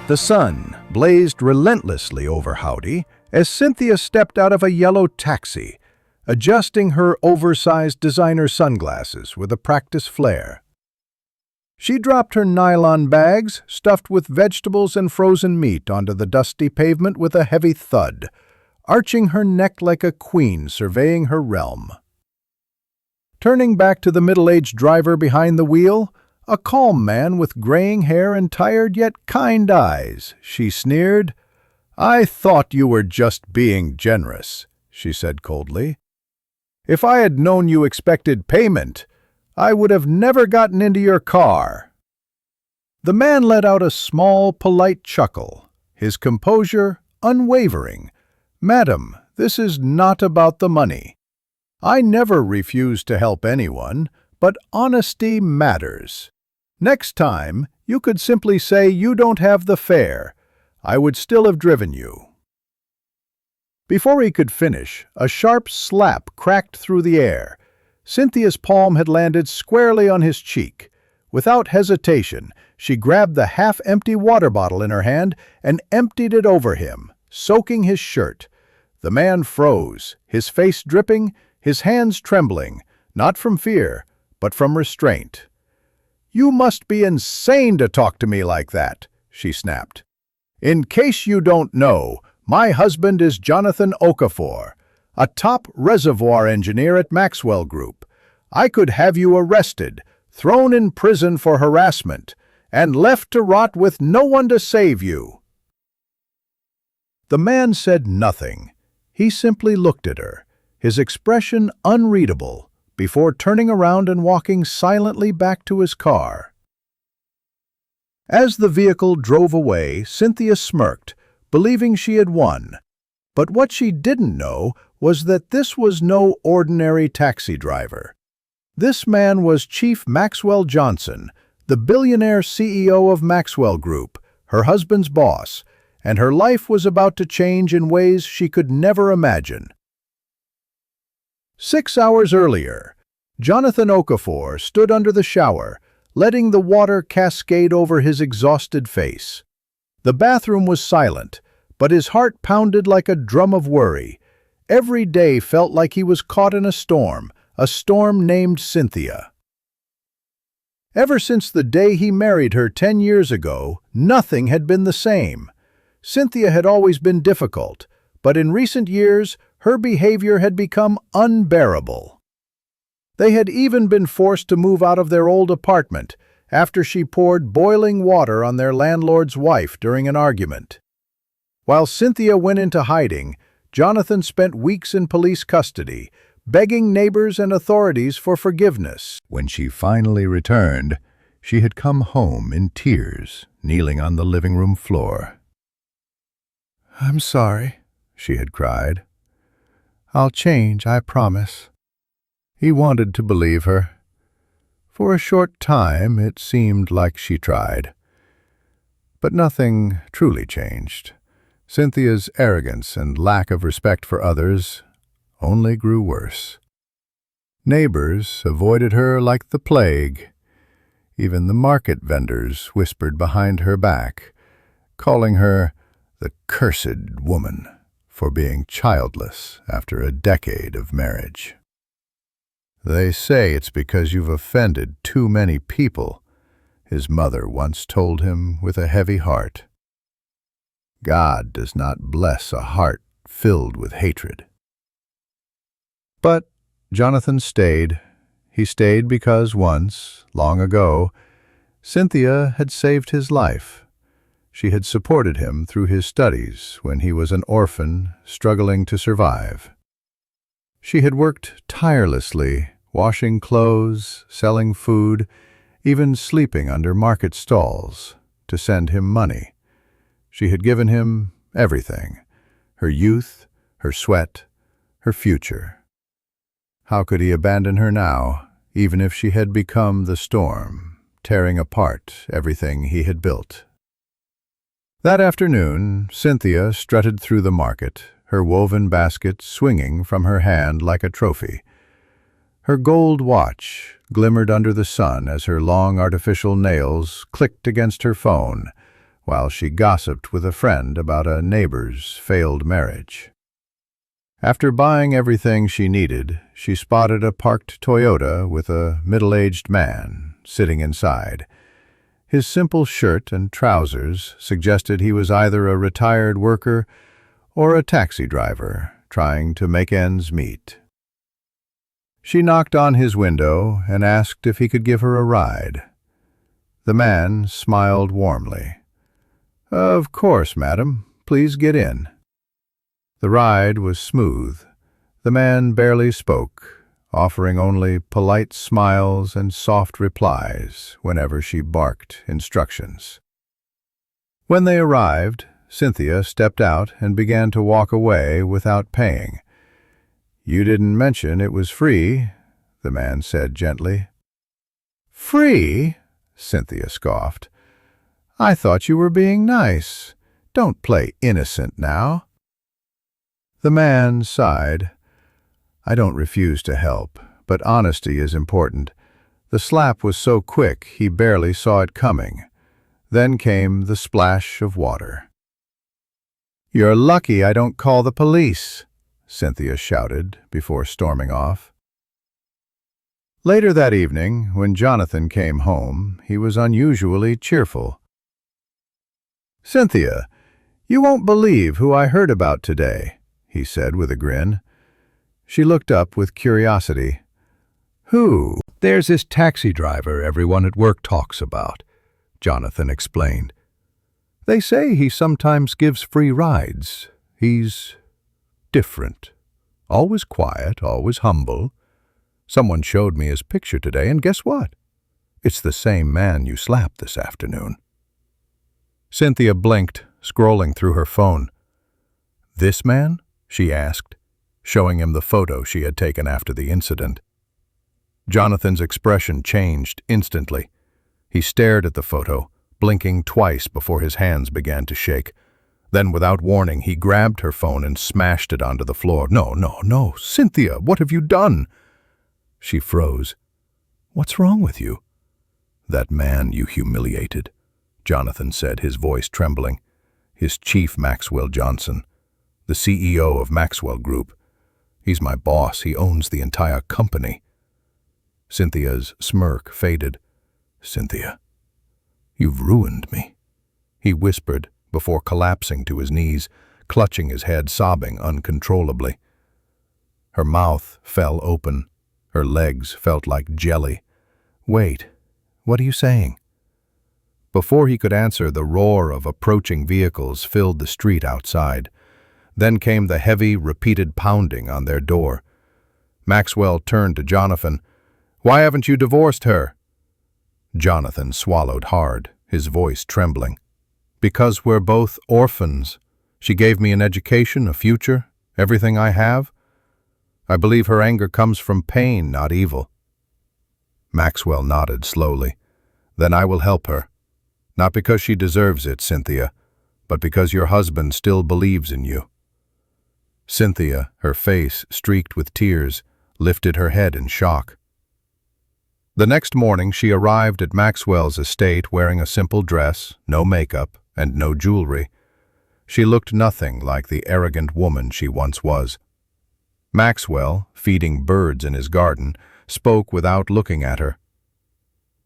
The sun blazed relentlessly over Howdy as Cynthia stepped out of a yellow taxi, adjusting her oversized designer sunglasses with a practiced flair. She dropped her nylon bags, stuffed with vegetables and frozen meat, onto the dusty pavement with a heavy thud, arching her neck like a queen surveying her realm. Turning back to the middle-aged driver behind the wheel, a calm man with graying hair and tired yet kind eyes, she sneered. "I thought you were just being generous," she said coldly. "If I had known you expected payment, I would have never gotten into your car." The man let out a small, polite chuckle, his composure unwavering. "Madam, this is not about the money. I never refuse to help anyone, but honesty matters. Next time, you could simply say you don't have the fare. I would still have driven you." Before he could finish, a sharp slap cracked through the air. Cynthia's palm had landed squarely on his cheek. Without hesitation, she grabbed the half-empty water bottle in her hand and emptied it over him, soaking his shirt. The man froze, his face dripping, his hands trembling, not from fear, but from restraint. "You must be insane to talk to me like that," she snapped. "In case you don't know, my husband is Jonathan Okafor, a top reservoir engineer at Maxwell Group. I could have you arrested, thrown in prison for harassment, and left to rot with no one to save you." The man said nothing. He simply looked at her, his expression unreadable, before turning around and walking silently back to his car. As the vehicle drove away, Cynthia smirked, believing she had won. But what she didn't know was that this was no ordinary taxi driver. This man was Chief Maxwell Johnson, the billionaire CEO of Maxwell Group, her husband's boss, and her life was about to change in ways she could never imagine. 6 hours earlier, Jonathan Okafor stood under the shower, letting the water cascade over his exhausted face. The bathroom was silent, but his heart pounded like a drum of worry. Every day felt like he was caught in a storm named Cynthia. Ever since the day he married her 10 years ago, nothing had been the same. Cynthia had always been difficult, but in recent years, her behavior had become unbearable. They had even been forced to move out of their old apartment after she poured boiling water on their landlord's wife during an argument. While Cynthia went into hiding, Jonathan spent weeks in police custody, begging neighbors and authorities for forgiveness. When she finally returned, she had come home in tears, kneeling on the living room floor. "I'm sorry," she had cried. "I'll change, I promise." He wanted to believe her. For a short time, it seemed like she tried. But nothing truly changed. Cynthia's arrogance and lack of respect for others only grew worse. Neighbors avoided her like the plague. Even the market vendors whispered behind her back, calling her the cursed woman for being childless after a decade of marriage. "They say it's because you've offended too many people," his mother once told him with a heavy heart. God does not bless a heart filled with hatred. But Jonathan stayed. He stayed because once, long ago, Cynthia had saved his life. She had supported him through his studies when he was an orphan struggling to survive. She had worked tirelessly, washing clothes, selling food, even sleeping under market stalls, to send him money. She had given him everything, her youth, her sweat, her future. How could he abandon her now, even if she had become the storm, tearing apart everything he had built? That afternoon, Cynthia strutted through the market, her woven basket swinging from her hand like a trophy. Her gold watch glimmered under the sun as her long artificial nails clicked against her phone, while she gossiped with a friend about a neighbor's failed marriage. After buying everything she needed, she spotted a parked Toyota with a middle-aged man sitting inside. His simple shirt and trousers suggested he was either a retired worker or a taxi driver trying to make ends meet. She knocked on his window and asked if he could give her a ride. The man smiled warmly. "Of course, madam. Please get in." The ride was smooth. The man barely spoke, offering only polite smiles and soft replies whenever she barked instructions. When they arrived, Cynthia stepped out and began to walk away without paying. "You didn't mention it was free," the man said gently. "Free?" Cynthia scoffed. "I thought you were being nice. Don't play innocent now." The man sighed. "I don't refuse to help, but honesty is important." The slap was so quick he barely saw it coming. Then came the splash of water. "You're lucky I don't call the police," Cynthia shouted before storming off. Later that evening, when Jonathan came home, he was unusually cheerful. "Cynthia, you won't believe who I heard about today," he said with a grin. She looked up with curiosity. "Who?" "There's this taxi driver everyone at work talks about," Jonathan explained. "They say he sometimes gives free rides. He's different. Always quiet, always humble. Someone showed me his picture today, and guess what? It's the same man you slapped this afternoon." Cynthia blinked, scrolling through her phone. "This man?" she asked, showing him the photo she had taken after the incident. Jonathan's expression changed instantly. He stared at the photo, blinking twice before his hands began to shake. Then, without warning, he grabbed her phone and smashed it onto the floor. No, Cynthia, what have you done?" She froze. "What's wrong with you?" "That man you humiliated," Jonathan said, his voice trembling. "His chief, Maxwell Johnson, the CEO of Maxwell Group. He's my boss. He owns the entire company." Cynthia's smirk faded. "Cynthia, you've ruined me," he whispered before collapsing to his knees, clutching his head, sobbing uncontrollably. Her mouth fell open. Her legs felt like jelly. "Wait, what are you saying?" Before he could answer, the roar of approaching vehicles filled the street outside. Then came the heavy, repeated pounding on their door. Maxwell turned to Jonathan. "Why haven't you divorced her?" Jonathan swallowed hard, his voice trembling. "Because we're both orphans. She gave me an education, a future, everything I have. I believe her anger comes from pain, not evil." Maxwell nodded slowly. "Then I will help her. Not because she deserves it, Cynthia, but because your husband still believes in you." Cynthia, her face streaked with tears, lifted her head in shock. The next morning she arrived at Maxwell's estate wearing a simple dress, no makeup, and no jewelry. She looked nothing like the arrogant woman she once was. Maxwell, feeding birds in his garden, spoke without looking at her.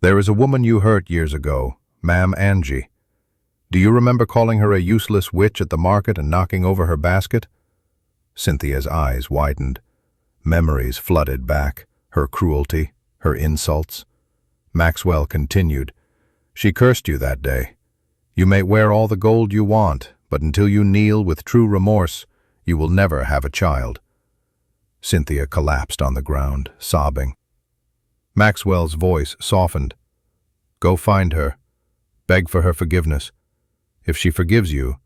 "There is a woman you hurt years ago, Ma'am Angie. Do you remember calling her a useless witch at the market and knocking over her basket?" Cynthia's eyes widened. Memories flooded back, her cruelty, her insults. Maxwell continued, "She cursed you that day. You may wear all the gold you want, but until you kneel with true remorse, you will never have a child." Cynthia collapsed on the ground, sobbing. Maxwell's voice softened. "Go find her. Beg for her forgiveness. If she forgives you,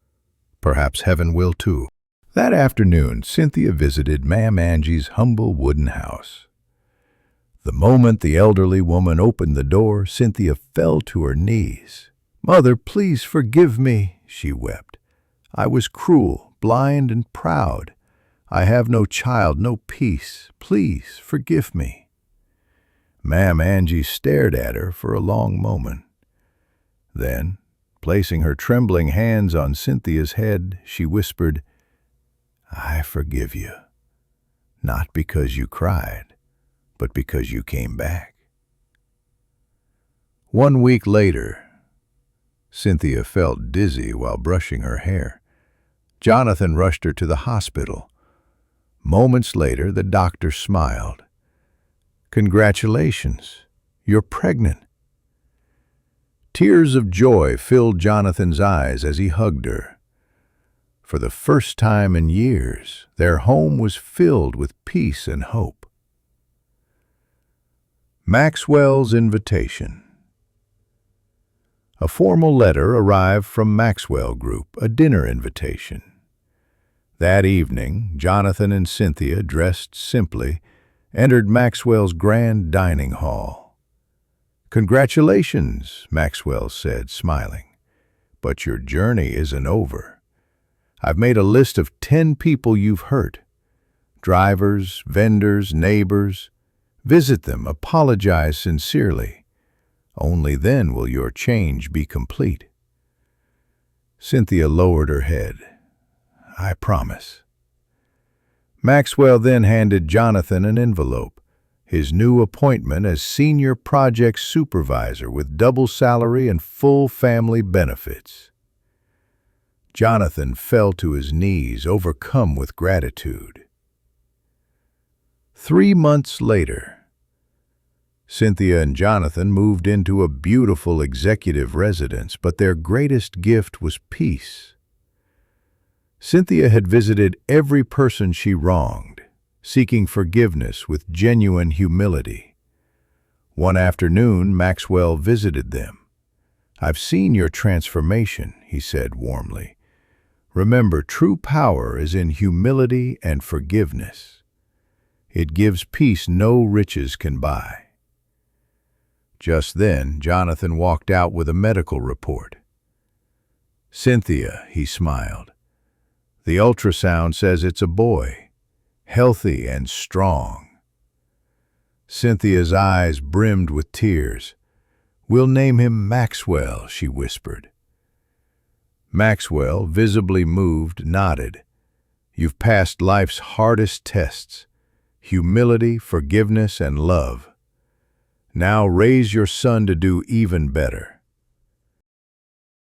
perhaps heaven will too." That afternoon, Cynthia visited Ma'am Angie's humble wooden house. The moment the elderly woman opened the door, Cynthia fell to her knees. "Mother, please forgive me," she wept. "I was cruel, blind, and proud. I have no child, no peace. Please forgive me." Ma'am Angie stared at her for a long moment. Then, Placing her trembling hands on Cynthia's head, she whispered, "I forgive you, not because you cried, but because you came back." 1 week later, Cynthia felt dizzy while brushing her hair. Jonathan rushed her to the hospital. Moments later, the doctor smiled. "Congratulations, you're pregnant." Tears of joy filled Jonathan's eyes as he hugged her. For the first time in years, their home was filled with peace and hope. Maxwell's invitation. A formal letter arrived from Maxwell Group, a dinner invitation. That evening, Jonathan and Cynthia, dressed simply, entered Maxwell's grand dining hall. "Congratulations," Maxwell said, smiling. "But your journey isn't over. I've made a list of 10 people you've hurt. Drivers, vendors, neighbors. Visit them, apologize sincerely. Only then will your change be complete." Cynthia lowered her head. "I promise." Maxwell then handed Jonathan an envelope, his new appointment as senior project supervisor with double salary and full family benefits. Jonathan fell to his knees, overcome with gratitude. 3 months later, Cynthia and Jonathan moved into a beautiful executive residence, but their greatest gift was peace. Cynthia had visited every person she wronged, seeking forgiveness with genuine humility. One afternoon, Maxwell visited them. "I've seen your transformation," he said warmly. "Remember, true power is in humility and forgiveness. It gives peace no riches can buy." Just then, Jonathan walked out with a medical report. "Cynthia," he smiled, "the ultrasound says it's a boy, healthy and strong." Cynthia's eyes brimmed with tears. "We'll name him Maxwell," she whispered. Maxwell, visibly moved, nodded. "You've passed life's hardest tests: humility, forgiveness, and love. Now raise your son to do even better."